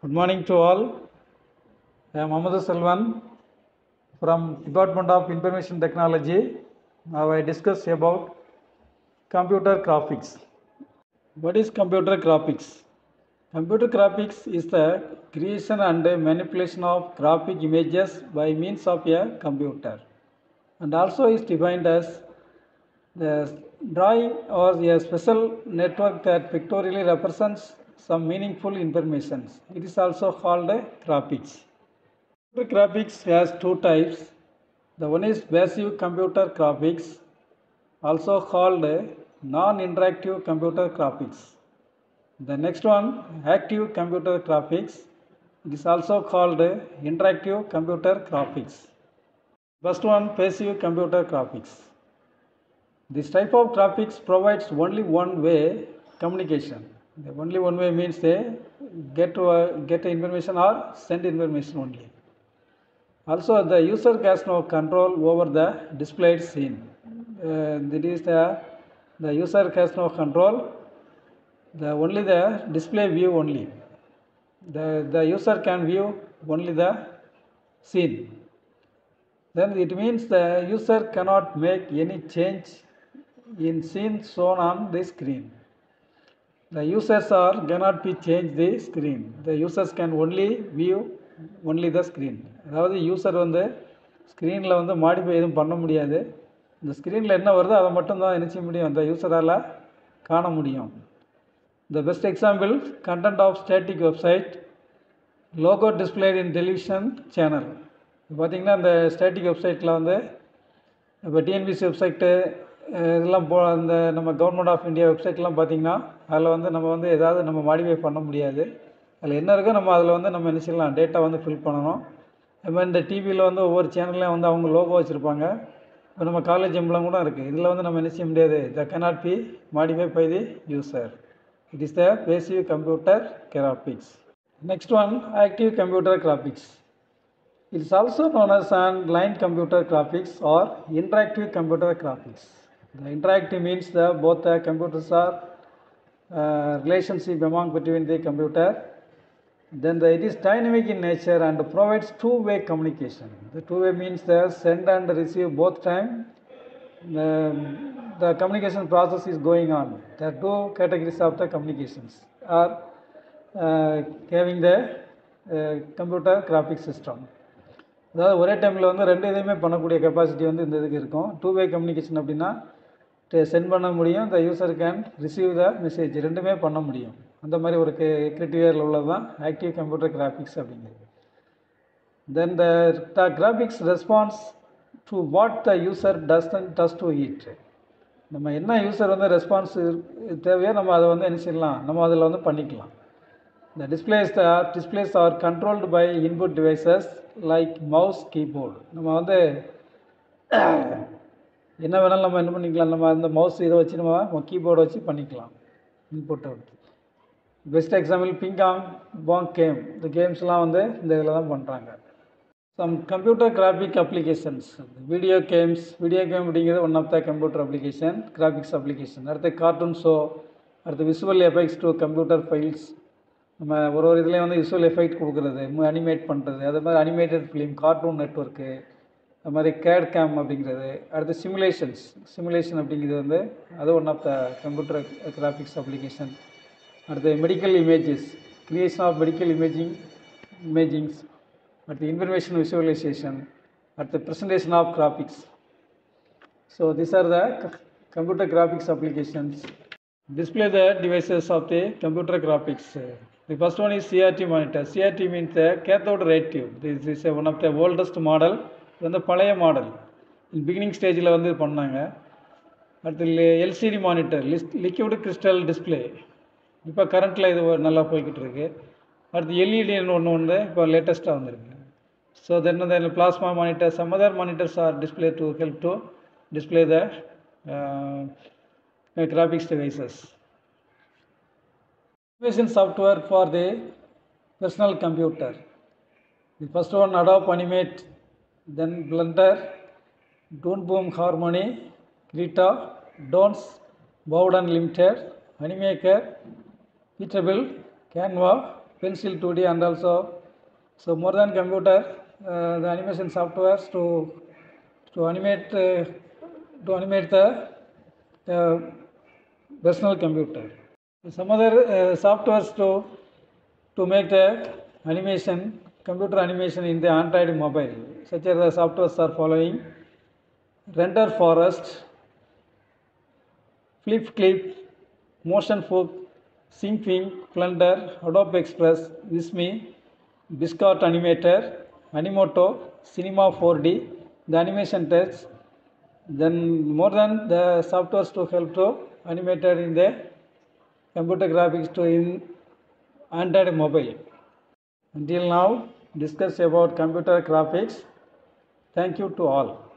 Good morning to all. I am Mohammed Selvan from Department of Information Technology. Now I discuss about computer graphics. What is computer graphics? Computer graphics is the creation and manipulation of graphic images by means of a computer, and also is defined as the drawing or a special network that pictorially represents some meaningful information. It is also called graphics. Computer graphics has two types. The one is passive computer graphics, also called non-interactive computer graphics. The next one, active computer graphics. It is also called interactive computer graphics. First one, passive computer graphics. This type of graphics provides only one way communication. The only one way means they get information or send information only. Also, the user has no control over the displayed scene. That is the user has no control. Only the display view only. The user can view only the scene. Then it means the user cannot make any change in scene shown on the screen. The users cannot be changed the screen. The users can only view only the screen. அதாவது user ஸ்க்ரீனில் modify எதுவும் பண்ண முடியாது. இந்த ஸ்க்ரீனில் என்ன வருதோ அதை மட்டும்தான் என்ன செய்ய முடியும், அந்த யூசரால் காண முடியும். The best example, content of static website, logo displayed in television channel. பார்த்திங்கன்னா இந்த ஸ்டாட்டிக் வெப்சைட்டில் இப்போ டிஎன்பிசி வெப்சைட்டு இதெல்லாம் அந்த நம்ம கவர்மெண்ட் ஆஃப் இந்தியா வெப்சைட்லாம் பார்த்திங்கன்னா அதில் நம்ம ஏதாவது நம்ம மாடிஃபை பண்ண முடியாது. அதில் என்ன இருக்கோ நம்ம அதில் நம்ம என்ன செய்யலாம், டேட்டா ஃபில் பண்ணணும். அது மாதிரி இந்த டிவியில் ஒவ்வொரு சேனல்லையும் அவங்க லோகோ வச்சுருப்பாங்க. இப்போ நம்ம காலேஜ் எம்பளம் கூட இருக்குது. இதில் நம்ம என்ன செய்ய முடியாது, த cannot be modified by the user. It is the passive computer graphics. Next one, active computer graphics. It is also known as line computer graphics or interactive computer graphics. The interactive means both the computers are relationship among between the computer. Then it is dynamic in nature and provides two-way communication. The two-way means the send and receive both time. The communication process is going on. There are two categories of the communications are having the computer graphics system. அதாவது ஒரே டைமில் ரெண்டு இதையுமே பண்ணக்கூடிய capacity இந்த இதுக்கு இருக்கும். டூ-வே communication அப்படின்னா சென்ட் பண்ண முடியும், the user can receive the message, ரெண்டுமே பண்ண முடியும். அந்த மாதிரி ஒரு கிரிட்டீரியாவில் உள்ளது தான் ஆக்டிவ் கம்ப்யூட்டர் கிராஃபிக்ஸ் அப்படிங்கிறது. Then the graphics response to what the user does to it. நம்ம என்ன யூசர் ரெஸ்பான்ஸ் தேவையோ நம்ம அதை என்ன செய்யலாம், நம்ம அதில் பண்ணிக்கலாம். The displays are controlled by input devices like mouse, keyboard. நம்ம என்ன வேணாலும் நம்ம என்ன பண்ணிக்கலாம், நம்ம அந்த மவுஸ் இதை வச்சு நம்ம கீபோர்டை வச்சு பண்ணிக்கலாம் இன்புட்டை வச்சு. Best example ping pong pong game, இந்த கேம்ஸ்லாம் இந்த இதில் தான் பண்ணுறாங்க. Some computer graphic applications, video game அப்படிங்கிறது one of the computer application, graphics application. அடுத்து கார்ட்டூன் ஷோ, அடுத்து visual effects to computer files. நம்ம ஒரு இதுலேயும் விஷுவல் எஃபெக்ட் கொடுக்குறது, அனிமேட் பண்ணுறது, அது மாதிரி அனிமேட்டட் ஃபிலிம், கார்ட்டூன் நெட்ஒர்க்கு, அது மாதிரி கேட் கேம் அப்படிங்கிறது. அடுத்து சிமுலேஷன் அப்படிங்கிறது அது one of the computer graphics application. அடுத்து medical images, creation of medical imagings. அடுத்து இன்ஃபர்மேஷன் விசுவலைசேஷன். அடுத்து presentation of graphics. So these are the computer graphics applications. Display the devices of the computer graphics. The first one is CRT monitor. CRT means the cathode ray tube. This is one of the oldest model. இது பழைய model, beginning ஸ்டேஜில் பண்ணாங்க. அடுத்து LCD monitor, liquid crystal display, இப்போ கரண்ட்டில் இது நல்லா போய்கிட்டு இருக்கு. அடுத்து எல்இடின்னு ஒன்று இப்போ லேட்டஸ்ட்டாக வந்திருக்கு. So then plasma monitor, some other monitors or display to help to display the graphics devices. Animation software for the personal computer. The first one Adobe Animate, then Blender, Toon Boom Harmony, Krita, Dons, Bowden Limited, Animaker, Pitable, Canva, Pencil 2D, and also so more than computer, the animation softwares to animate the personal computer. Some other softwares to make the animation, computer animation in the Android mobile, such as the softwares are following: Render Forest, Flip Clip, Motion Fork, SyncWing, Blender, Adobe Express, Visme, Biscot Animator, Animoto, Cinema 4D, the animation text. Then more than the softwares to help to animated in the computer graphics to in Android mobile. Until now, discuss about computer graphics. Thank you to all.